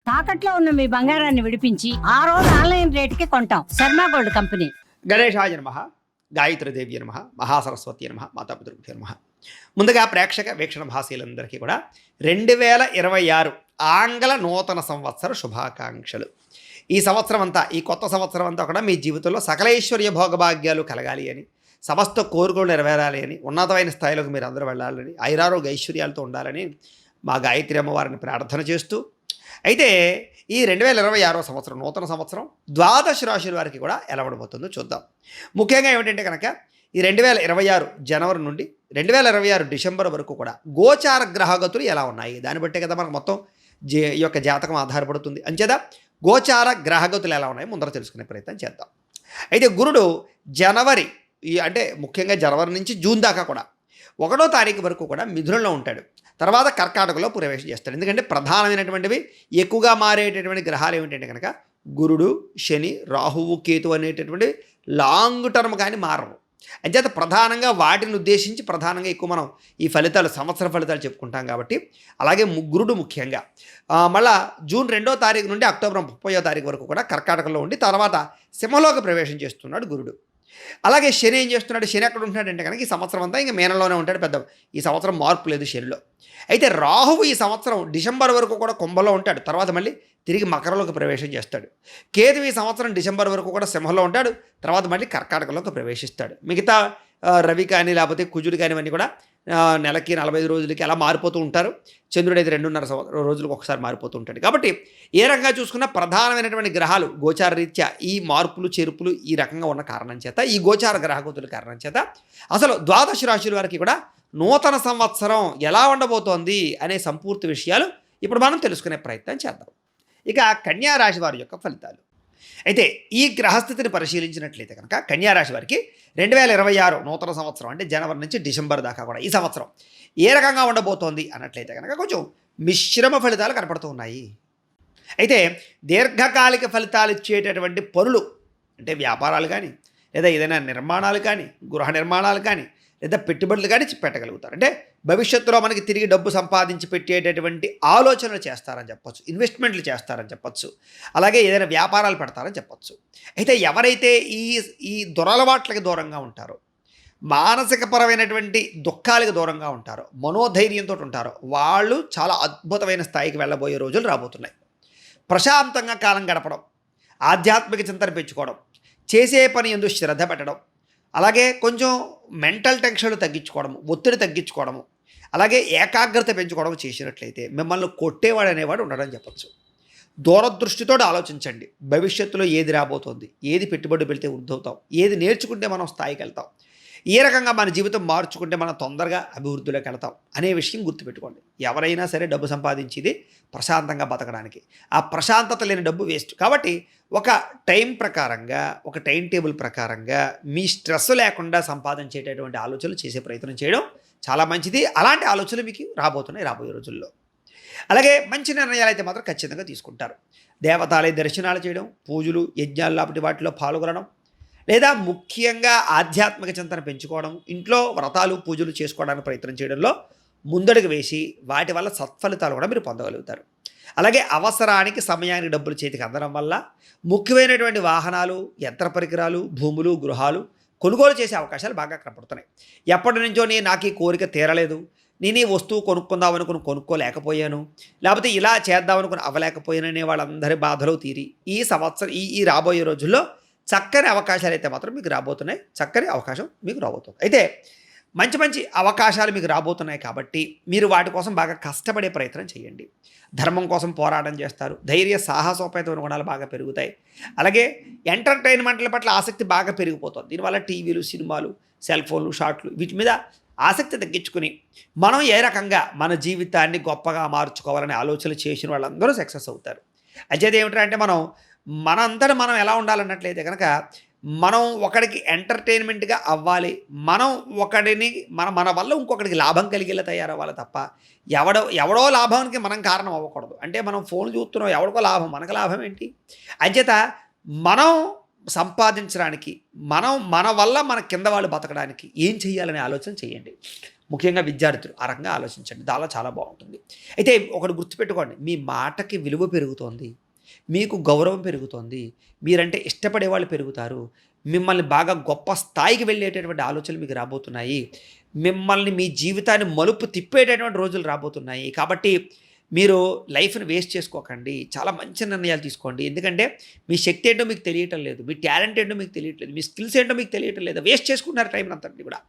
తాకట్లో ఉన్న మీ బంగారాన్ని విడిపించి ఆ రోజు ఆన్లైన్ రేటుకి కొంటాం. Sharma gold company. గణేశాయ నమః, గాయత్రీదేవి నమః, మహాసరస్వతి నమః, మాతాపితృభ్యో నమః. ముందుగా ప్రేక్షక వీక్షణ భాషలందరికీ కూడా 2026 ఆంగ్ల నూతన సంవత్సర శుభాకాంక్షలు. ఈ సంవత్సరం అంతా, ఈ కొత్త సంవత్సరం అంతా కూడా మీ జీవితంలో సకలైశ్వర్య భోగభాగ్యాలు కలగాలి అని, సమస్త కోరికలు నెరవేరాలి అని, ఉన్నతమైన స్థాయిలోకి మీరు అందరూ వెళ్ళాలని, ఐరారోగ్య ఐశ్వర్యాలతో ఉండాలని మా గాయత్రి అమ్మవారిని ప్రార్థన చేస్తూ, అయితే ఈ 2026 సంవత్సరం నూతన సంవత్సరం ద్వాదశ రాశుల వారికి కూడా ఎలా ఉండబోతుందో చూద్దాం. ముఖ్యంగా ఏమిటంటే కనుక ఈ 2026 జనవరి నుండి 2026 డిసెంబర్ వరకు కూడా గోచార గ్రహగతులు ఎలా ఉన్నాయి, దాన్ని బట్టే కదా మనకు మొత్తం ఈ యొక్క జాతకం ఆధారపడుతుంది. అంచేత గోచార గ్రహగతులు ఎలా ఉన్నాయి ముందర తెలుసుకునే ప్రయత్నం చేద్దాం. అయితే గురుడు జనవరి అంటే ముఖ్యంగా జనవరి నుంచి జూన్ దాకా కూడా 1వ తారీఖు వరకు కూడా మిథునంలో ఉంటాడు. తర్వాత కర్కాటకలో ప్రవేశం చేస్తాడు. ఎందుకంటే ప్రధానమైనటువంటివి ఎక్కువగా మారేటటువంటి గ్రహాలు ఏమిటంటే కనుక గురుడు, శని, రాహువు, కేతు అనేటటువంటి లాంగ్ టర్మ్ కానీ మారవు. అంచేత ప్రధానంగా వాటిని ఉద్దేశించి ప్రధానంగా ఎక్కువ మనం ఈ ఫలితాలు, సంవత్సర ఫలితాలు చెప్పుకుంటాం కాబట్టి, అలాగే గురుడు ముఖ్యంగా మళ్ళా జూన్ 2వ తారీఖు నుండి అక్టోబర్ 30వ తారీఖు వరకు కూడా కర్కాటకలో ఉండి తర్వాత సింహంలోకి ప్రవేశం చేస్తున్నాడు గురుడు. అలాగే శని ఏం చేస్తున్నాడు, శని ఎక్కడ ఉంటున్నాడంటే కనుక ఈ సంవత్సరం అంతా ఇంకా మీనంలోనే ఉంటాడు. పెద్ద ఈ సంవత్సరం మార్పు లేదు శనిలో. అయితే రాహువు ఈ సంవత్సరం డిసెంబర్ వరకు కూడా కుంభంలో ఉంటాడు, తర్వాత మళ్ళీ తిరిగి మకరంలోకి ప్రవేశం చేస్తాడు. కేతు ఈ సంవత్సరం డిసెంబర్ వరకు కూడా సింహంలో ఉంటాడు, తర్వాత మళ్ళీ కర్కాటకంలోకి ప్రవేశిస్తాడు. మిగతా రవి కానీ లేకపోతే కుజుడు కానీ ఇవన్నీ కూడా నెలకి 45 రోజులకి అలా మారిపోతూ ఉంటారు. చంద్రుడు అయితే 2.5 రోజులకు ఒకసారి మారిపోతూ ఉంటాడు. కాబట్టి ఏ రకంగా చూసుకున్నా ప్రధానమైనటువంటి గ్రహాలు గోచార రీత్యా ఈ మార్పులు చేర్పులు ఈ రకంగా ఉన్న కారణం చేత, ఈ గోచార గ్రహగతుల కారణం చేత అసలు ద్వాదశ రాశుల వారికి కూడా నూతన సంవత్సరం ఎలా ఉండబోతోంది అనే సంపూర్తి విషయాలు ఇప్పుడు మనం తెలుసుకునే ప్రయత్నం చేద్దాం. ఇక కన్యా రాశి వారి యొక్క ఫలితాలు. అయితే ఈ గ్రహస్థితిని పరిశీలించినట్లయితే కనుక కన్యారాశి వారికి 2026 నూతన సంవత్సరం అంటే జనవరి నుంచి డిసెంబర్ దాకా కూడా ఈ సంవత్సరం ఏ రకంగా ఉండబోతోంది అన్నట్లయితే కనుక కొంచెం మిశ్రమ ఫలితాలు కనపడుతూ ఉన్నాయి. అయితే దీర్ఘకాలిక ఫలితాలు ఇచ్చేటటువంటి పనులు అంటే వ్యాపారాలు కానీ, లేదా ఏదైనా నిర్మాణాలు కానీ, గృహ నిర్మాణాలు కానీ, లేదా పెట్టుబడులు కానీ పెట్టగలుగుతారు. అంటే భవిష్యత్తులో మనకి తిరిగి డబ్బు సంపాదించి పెట్టేటటువంటి ఆలోచనలు చేస్తారని చెప్పొచ్చు, ఇన్వెస్ట్మెంట్లు చేస్తారని చెప్పొచ్చు, అలాగే ఏదైనా వ్యాపారాలు పెడతారని చెప్పొచ్చు. అయితే ఎవరైతే ఈ దురలవాట్లకి దూరంగా ఉంటారో, మానసికపరమైనటువంటి దుఃఖాలకు దూరంగా ఉంటారో, మనోధైర్యంతో ఉంటారో వాళ్ళు చాలా అద్భుతమైన స్థాయికి వెళ్ళబోయే రోజులు రాబోతున్నాయి. ప్రశాంతంగా కాలం గడపడం, ఆధ్యాత్మిక చింతన పెంచుకోవడం, చేసే పని యందు శ్రద్ధ పెట్టడం, అలాగే కొంచెం మెంటల్ టెన్షన్లు తగ్గించుకోవడం, ఒత్తిడి తగ్గించుకోవడము, అలాగే ఏకాగ్రత పెంచుకోవడం చేసినట్లయితే మిమ్మల్ని కొట్టేవాడు అనేవాడు ఉండడం చెప్పచ్చు. దూరదృష్టితో ఆలోచించండి. భవిష్యత్తులో ఏది రాబోతోంది, ఏది పెట్టుబడి పెడితే వృద్ధవుతాం, ఏది నేర్చుకుంటే మనం స్థాయికి వెళ్తాం, ఏ రకంగా మన జీవితం మార్చుకుంటే మనం తొందరగా అభివృద్ధిలోకి వెళ్తాం అనే విషయం గుర్తుపెట్టుకోండి. ఎవరైనా సరే డబ్బు సంపాదించేది ప్రశాంతంగా బతకడానికి. ఆ ప్రశాంతత లేని డబ్బు వేస్ట్. కాబట్టి ఒక టైం ప్రకారంగా, ఒక టైం టేబుల్ ప్రకారంగా మీ స్ట్రెస్ లేకుండా సంపాదించేటటువంటి ఆలోచనలు చేసే ప్రయత్నం చేయడం చాలా మంచిది. అలాంటి ఆలోచనలు మీకు రాబోతున్నాయి రాబోయే రోజుల్లో. అలాగే మంచి నిర్ణయాలు అయితే మాత్రం ఖచ్చితంగా తీసుకుంటారు. దేవతాలయ దర్శనాలు చేయడం, పూజలు, యజ్ఞాలు లాంటి వాటిలో పాల్గొనడం, లేదా ముఖ్యంగా ఆధ్యాత్మిక చింతన పెంచుకోవడం, ఇంట్లో వ్రతాలు పూజలు చేసుకోవడానికి ప్రయత్నం చేయడంలో ముందడుగు వేసి వాటి వల్ల సత్ఫలితాలు కూడా మీరు పొందగలుగుతారు. అలాగే అవసరానికి సమయానికి డబ్బులు చేతికి అందడం వల్ల ముఖ్యమైనటువంటి వాహనాలు, యంత్ర పరికరాలు, భూములు, గృహాలు కొనుగోలు చేసే అవకాశాలు బాగా కనపడుతున్నాయి. ఎప్పటి నుంచో నాకు ఈ కోరిక తీరలేదు, నేను ఈ వస్తువు కొనుక్కుందాం అనుకుని కొనుక్కోలేకపోయాను, లేకపోతే ఇలా చేద్దాం అనుకుని అవ్వలేకపోయాను అనే వాళ్ళందరి బాధలు తీరి ఈ సంవత్సరం ఈ రాబోయే రోజుల్లో చక్కని అవకాశాలు అయితే మాత్రం మీకు రాబోతున్నాయి. చక్కని అవకాశం మీకు రాబోతుంది. అయితే మంచి మంచి అవకాశాలు మీకు రాబోతున్నాయి కాబట్టి మీరు వాటి కోసం బాగా కష్టపడే ప్రయత్నం చేయండి. ధర్మం కోసం పోరాటం చేస్తారు. ధైర్య సాహసోపేతమైన గుణాలు బాగా పెరుగుతాయి. అలాగే ఎంటర్టైన్మెంట్ల పట్ల ఆసక్తి బాగా పెరిగిపోతుంది. దీనివల్ల టీవీలు, సినిమాలు, సెల్ ఫోన్లు, షార్ట్లు వీటి మీద ఆసక్తి తగ్గించుకుని మనం ఏ రకంగా మన జీవితాన్ని గొప్పగా మార్చుకోవాలనే ఆలోచనలు చేసిన వాళ్ళందరూ సక్సెస్ అవుతారు. అదేది ఏమిటంటే మనంతటా మనం ఎలా ఉండాలన్నట్లయితే కనుక మనం ఒకడికి ఎంటర్టైన్మెంట్గా అవ్వాలి, మనం ఒకడిని మన వల్ల ఇంకొకడికి లాభం కలిగేలా తయారవ్వాలి తప్ప ఎవడో లాభానికి మనం కారణం అవ్వకూడదు. అంటే మనం ఫోన్ చూస్తున్నాం, ఎవడికో లాభం, మనకు లాభం ఏంటి? అంచేత మనం సంపాదించడానికి, మన వల్ల మన కింద వాళ్ళు బతకడానికి ఏం చేయాలనే ఆలోచన చేయండి. ముఖ్యంగా విద్యార్థులు ఆ రకంగా ఆలోచించండి, దానిలో చాలా బాగుంటుంది. అయితే ఒకటి గుర్తుపెట్టుకోండి, మీ మాటకి విలువ పెరుగుతోంది, మీకు గౌరవం పెరుగుతోంది, మీరంటే ఇష్టపడే వాళ్ళు పెరుగుతారు, మిమ్మల్ని బాగా గొప్ప స్థాయికి వెళ్ళేటటువంటి ఆలోచనలు మీకు రాబోతున్నాయి, మిమ్మల్ని మీ జీవితాన్ని మలుపు తిప్పేటటువంటి రోజులు రాబోతున్నాయి. కాబట్టి మీరు లైఫ్‌ని వేస్ట్ చేసుకోకండి. చాలా మంచి నిర్ణయాలు తీసుకోండి. ఎందుకంటే మీ శక్తి ఏంటో మీకు తెలియటం లేదు, మీ టాలెంట్ ఏంటో మీకు తెలియట్లేదు, మీ స్కిల్స్ ఏంటో మీకు తెలియటం లేదు. వేస్ట్ చేసుకుంటున్నారు టైంని అంతటిని కూడా.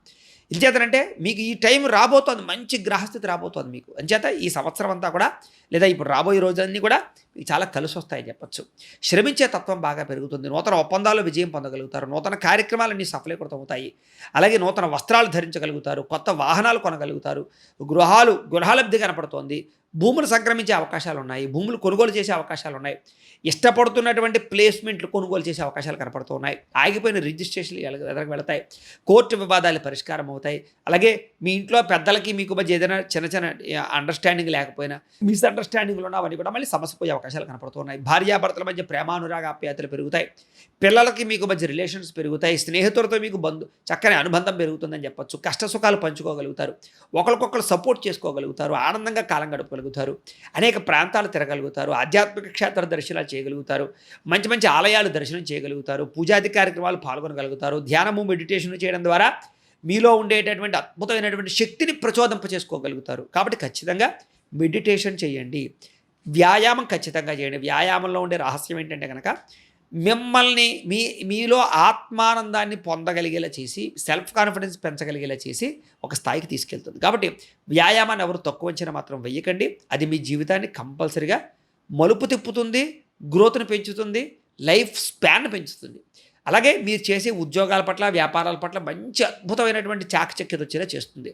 ఎంచేతనంటే మీకు ఈ టైం రాబోతోంది, మంచి గ్రహస్థితి రాబోతోంది మీకు. అంచేత ఈ సంవత్సరం అంతా కూడా, లేదా ఇప్పుడు రాబోయే రోజులన్నీ కూడా మీకు చాలా కలిసొస్తాయని చెప్పొచ్చు. శ్రమించే తత్వం బాగా పెరుగుతుంది. నూతన ఒప్పందాల్లో విజయం పొందగలుగుతారు. నూతన కార్యక్రమాలన్నీ సఫలీకృతం అవుతాయి. అలాగే నూతన వస్త్రాలు ధరించగలుగుతారు. కొత్త వాహనాలు కొనగలుగుతారు. గృహలబ్ధి కనపడుతోంది. భూములు సంక్రమించే అవకాశాలు ఉన్నాయి. భూములు కొనుగోలు చేసే అవకాశాలు ఉన్నాయి. ఇష్టపడుతున్నటువంటి ప్లేస్మెంట్లు కొనుగోలు చేసే అవకాశాలు కనపడుతూ ఉన్నాయి. ఆగిపోయిన రిజిస్ట్రేషన్లు ఎదరికి వెళతాయి. కోర్టు వివాదాలు పరిష్కారం అవుతాయి. అలాగే మీ ఇంట్లో పెద్దలకి మీకు మధ్య ఏదైనా చిన్న చిన్న అండర్స్టాండింగ్ లేకపోయినా, మిస్అండర్స్టాండింగ్లు ఉన్న అవన్నీ కూడా మళ్ళీ సమస్య పోయే అవకాశాలు కనపడుతూ ఉన్నాయి. భార్యాభర్తల మధ్య ప్రేమానురాగ ఆప్యాయతలు పెరుగుతాయి. పిల్లలకి మీకు మధ్య రిలేషన్స్ పెరుగుతాయి. స్నేహితులతో మీకు చక్కని అనుబంధం పెరుగుతుందని చెప్పొచ్చు. కష్ట సుఖాలు పంచుకోగలుగుతారు. ఒకరికొకరు సపోర్ట్ చేసుకోగలుగుతారు. ఆనందంగా కాలం గడపగలుగుతారు. అనేక ప్రాంతాలు తిరగలుగుతారు. ఆధ్యాత్మిక క్షేత్ర దర్శనాలు చేయగలుగుతారు. మంచి మంచి ఆలయాలు దర్శనం చేయగలుగుతారు. పూజాది కార్యక్రమాలు పాల్గొనగలుగుతారు. ధ్యానము, మెడిటేషన్ చేయడం ద్వారా మీలో ఉండేటటువంటి అద్భుతమైనటువంటి శక్తిని ప్రచోదింప చేసుకోగలుగుతారు. కాబట్టి ఖచ్చితంగా మెడిటేషన్ చేయండి. వ్యాయామం ఖచ్చితంగా చేయండి. వ్యాయామంలో ఉండే రహస్యం ఏంటంటే కనుక మిమ్మల్ని మీలో ఆత్మానందాన్ని పొందగలిగేలా చేసి, సెల్ఫ్ కాన్ఫిడెన్స్ పెంచగలిగేలా చేసి ఒక స్థాయికి తీసుకెళ్తుంది. కాబట్టి వ్యాయామాన్ని ఎవరు తక్కువ అంచనా మాత్రం వెయ్యకండి. అది మీ జీవితాన్ని కంపల్సరిగా మలుపు తిప్పుతుంది, గ్రోత్ని పెంచుతుంది, లైఫ్ స్పాన్ పెంచుతుంది. అలాగే మీరు చేసే ఉద్యోగాల పట్ల, వ్యాపారాల పట్ల మంచి అద్భుతమైనటువంటి చాకచక్యత వచ్చేలా చేస్తుంది.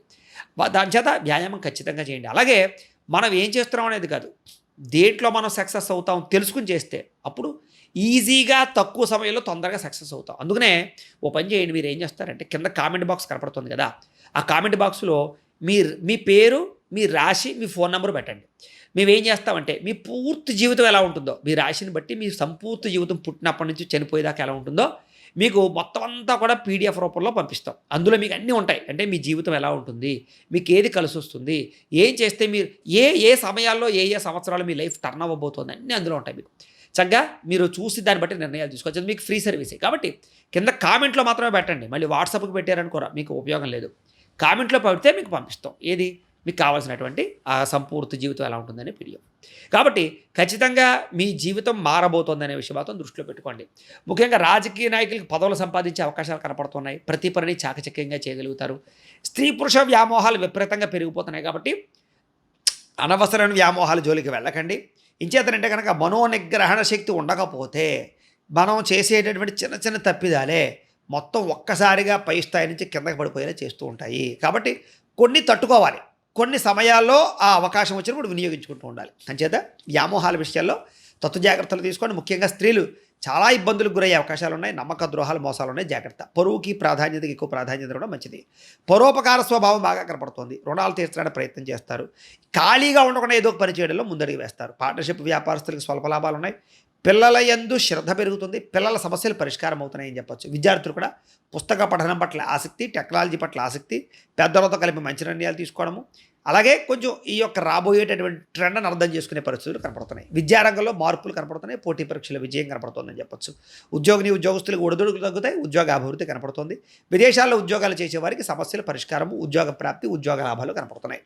దాని చేత వ్యాయామం ఖచ్చితంగా చేయండి. అలాగే మనం ఏం చేస్తున్నాం అనేది కాదు, దేంట్లో మనం సక్సెస్ అవుతాం తెలుసుకుని చేస్తే అప్పుడు ఈజీగా తక్కువ సమయంలో తొందరగా సక్సెస్ అవుతాం. అందుకనే ఓ పని చేయండి, మీరు ఏం చేస్తారంటే కింద కామెంట్ బాక్స్ కనపడుతుంది కదా, ఆ కామెంట్ బాక్స్లో మీ పేరు, మీ రాశి, మీ ఫోన్ నెంబర్ పెట్టండి. మేమేం చేస్తామంటే మీ పూర్తి జీవితం ఎలా ఉంటుందో, మీ రాశిని బట్టి మీ సంపూర్తి జీవితం పుట్టినప్పటి నుంచి చనిపోయేదాకా ఎలా ఉంటుందో మీకు మొత్తం అంతా కూడా పీడిఎఫ్ రూపంలో పంపిస్తాం. అందులో మీకు అన్నీ ఉంటాయి. అంటే మీ జీవితం ఎలా ఉంటుంది, మీకు ఏది కలిసి వస్తుంది, ఏం చేస్తే మీరు ఏ సమయాల్లో ఏ సంవత్సరాలు మీ లైఫ్ టర్న్ అవ్వబోతుంది, అన్నీ అందులో ఉంటాయి. మీకు చక్కగా మీరు చూసి దాన్ని బట్టి నిర్ణయాలు తీసుకోవచ్చు. అది మీకు ఫ్రీ సర్వీసే. కాబట్టి కింద కామెంట్లో మాత్రమే పెట్టండి. మళ్ళీ వాట్సాప్కి పెట్టారనుకోరా మీకు ఉపయోగం లేదు. కామెంట్లో పెడితే మీకు పంపిస్తాం. ఏది మీకు కావాల్సినటువంటి ఆ సంపూర్తి జీవితం ఎలా ఉంటుందనే పీడిఎఫ్. కాబట్టి ఖచ్చితంగా మీ జీవితం మారబోతోందనే విషయం మాత్రం దృష్టిలో పెట్టుకోండి. ముఖ్యంగా రాజకీయ నాయకులకు పదవులు సంపాదించే అవకాశాలు కనపడుతున్నాయి. ప్రతి పనిని చాకచక్యంగా చేయగలుగుతారు. స్త్రీ పురుష వ్యామోహాలు విపరీతంగా పెరిగిపోతున్నాయి. కాబట్టి అనవసరమైన వ్యామోహాల జోలికి వెళ్ళకండి. ఇంచేతనంటే కనుక మనోనిగ్రహణ శక్తి ఉండకపోతే మనం చేసేటటువంటి చిన్న చిన్న తప్పిదాలే మొత్తం ఒక్కసారిగా పై స్థాయి నుంచి కిందకి పడిపోయేలా చేస్తూ ఉంటాయి. కాబట్టి కొన్ని తట్టుకోవాలి. కొన్ని సమయాల్లో ఆ అవకాశం వచ్చినప్పుడు వినియోగించుకుంటూ ఉండాలి. అంచేత వ్యామోహాల విషయాల్లో జాగ్రత్తలు తీసుకోండి. ముఖ్యంగా స్త్రీలు చాలా ఇబ్బందులకు గురయ్యే అవకాశాలు ఉన్నాయి. నమ్మక ద్రోహాలు, మోసాలు ఉన్నాయి. జాగ్రత్త. పరువుకి ప్రాధాన్యతకి ఎక్కువ ప్రాధాన్యత కూడా మంచిది. పరోపకార స్వభావం బాగా కనపడుతుంది. రుణాలు తీర్చడానికి ప్రయత్నం చేస్తారు. ఖాళీగా ఉండకుండా ఏదో ఒక పని చేయడంలో ముందడుగు వేస్తారు. పార్ట్నర్షిప్ వ్యాపారస్తులకు స్వల్ప లాభాలు ఉన్నాయి. పిల్లల యందు శ్రద్ధ పెరుగుతుంది. పిల్లల సమస్యలు పరిష్కారం అవుతున్నాయని చెప్పొచ్చు. విద్యార్థులు కూడా పుస్తక పఠనం పట్ల ఆసక్తి, టెక్నాలజీ పట్ల ఆసక్తి, పెద్దలతో కలిపి మంచి నిర్ణయాలు తీసుకోవడము, అలాగే కొంచెం ఈ యొక్క రాబోయేటటువంటి ట్రెండ్ని అర్థం చేసుకునే పరిస్థితులు కనపడుతున్నాయి. విద్యారంగంలో మార్పులు కనపడుతున్నాయి. పోటీ పరీక్షల విజయం కనపడుతుందని చెప్పొచ్చు. ఉద్యోగులకు ఒడిదుడుకులు తగ్గుతాయి. ఉద్యోగ అభివృద్ధి కనపడుతుంది. విదేశాల్లో ఉద్యోగాలు చేసేవారికి సమస్యల పరిష్కారము, ఉద్యోగ ప్రాప్తి, ఉద్యోగ లాభాలు కనపడుతున్నాయి.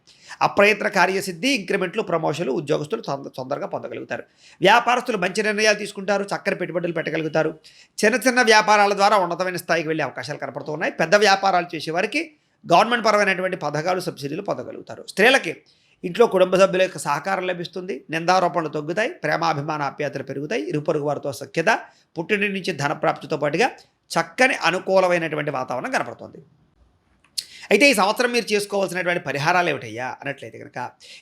అప్రయత్న కార్యసిద్ధి, ఇంక్రిమెంట్లు, ప్రమోషన్లు ఉద్యోగస్తులు తొందరగా పొందగలుగుతారు. వ్యాపారస్తులు మంచి నిర్ణయాలు తీసుకుంటారు. చక్కని పెట్టుబడులు పెట్టగలుగుతారు. చిన్న చిన్న వ్యాపారాల ద్వారా ఉన్నతమైన స్థాయికి వెళ్ళే అవకాశాలు కనపడుతున్నాయి. పెద్ద వ్యాపారాలు చేసేవారికి గవర్నమెంట్ పరమైనటువంటి పథకాలు, సబ్సిడీలు పొందగలుగుతారు. స్త్రీలకి ఇంట్లో కుటుంబ సభ్యుల యొక్క సహకారం లభిస్తుంది. నిందారోపణలు తగ్గుతాయి. ప్రేమాభిమాన ఆప్యాయతలు పెరుగుతాయి. ఇరుపొరుగు వారితో సఖ్యత, పుట్టింటి నుంచి ధనప్రాప్తితో పాటుగా చక్కని అనుకూలమైనటువంటి వాతావరణం కనపడుతుంది. అయితే ఈ సంవత్సరం మీరు చేసుకోవాల్సినటువంటి పరిహారాలు ఏమిటయ్యా అన్నట్లయితే కనుక,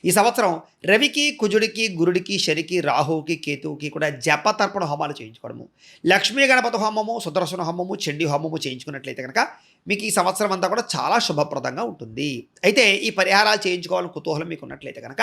ఈ సంవత్సరం రవికి, కుజుడికి, గురుడికి, శనికి, రాహువుకి, కేతువుకి కూడా జపతర్పణ హోమాలు చేయించుకోవడము, లక్ష్మీ గణపతి హోమము, సుదర్శన హోమము, చండీ హోమము చేయించుకున్నట్లయితే కనుక మీకు ఈ సంవత్సరం అంతా కూడా చాలా శుభప్రదంగా ఉంటుంది. అయితే ఈ పరిహారాలు చేయించుకోవాలని కుతూహలం మీకు ఉన్నట్లయితే కనుక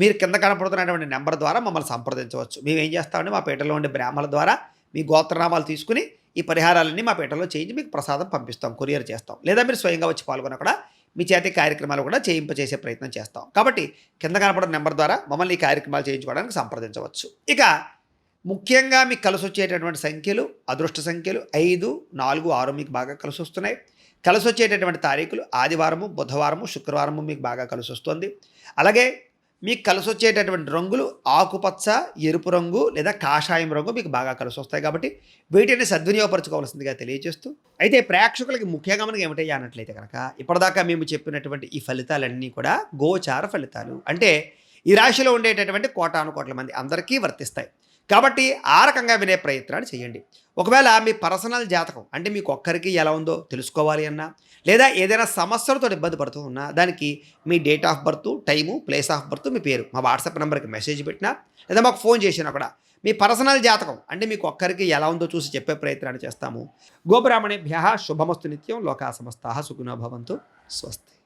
మీరు కింద కనపడుతున్నటువంటి నెంబర్ ద్వారా మమ్మల్ని సంప్రదించవచ్చు. మేము ఏం చేస్తామంటే మా పేటలో ఉండే బ్రాహ్మణుల ద్వారా మీ గోత్రనామాలు తీసుకుని ఈ పరిహారాలన్నీ మా పేటలో చేయించి మీకు ప్రసాదం పంపిస్తాం, కొరియర్ చేస్తాం. లేదా మీరు స్వయంగా వచ్చి పాల్గొన కూడా మీ చేతి కార్యక్రమాలు కూడా చేయింపచేసే ప్రయత్నం చేస్తాం. కాబట్టి కింద కనపడిన నెంబర్ ద్వారా మమ్మల్ని ఈ కార్యక్రమాలు చేయించుకోవడానికి సంప్రదించవచ్చు. ఇక ముఖ్యంగా మీకు కలిసి వచ్చేటటువంటి సంఖ్యలు, అదృష్ట సంఖ్యలు 5, 4, 6 మీకు బాగా కలిసి వస్తున్నాయి. కలిసి వచ్చేటటువంటి తారీఖులు ఆదివారము, బుధవారము, శుక్రవారము మీకు బాగా కలిసి వస్తుంది. అలాగే మీకు కలిసి వచ్చేటటువంటి రంగులు ఆకుపచ్చ, ఎరుపు రంగు లేదా కాషాయం రంగు మీకు బాగా కలిసి వస్తాయి. కాబట్టి వీటిని సద్వినియోగపరచుకోవాల్సిందిగా తెలియజేస్తూ, అయితే ప్రేక్షకులకి ముఖ్యంగా మనకి ఏమిటయ్యా అన్నట్లయితే కనుక ఇప్పటిదాకా మేము చెప్పినటువంటి ఈ ఫలితాలన్నీ కూడా గోచార ఫలితాలు. అంటే ఈ రాశిలో ఉండేటటువంటి కోటాను కోట్ల మంది అందరికీ వర్తిస్తాయి. కాబట్టి ఆ రకంగా వినే ప్రయత్నాలు చేయండి. ఒకవేళ మీ పర్సనల్ జాతకం అంటే మీకు ఒక్కరికి ఎలా ఉందో తెలుసుకోవాలి అన్నా, లేదా ఏదైనా సమస్యలతో ఇబ్బంది పడుతూ ఉన్నా, దానికి మీ date of birth, time, place of birth, మీ పేరు మా వాట్సాప్ నెంబర్కి మెసేజ్ పెట్టినా, లేదా మాకు ఫోన్ చేసినా కూడా మీ పర్సనల్ జాతకం అంటే మీకు ఒక్కరికి ఎలా ఉందో చూసి చెప్పే ప్రయత్నాన్ని చేస్తాము. గోబ్రాహ్మణేభ్యః శుభమస్తు నిత్యం. లోకా సమస్తాః సుఖినో భవంతు. స్వస్తి.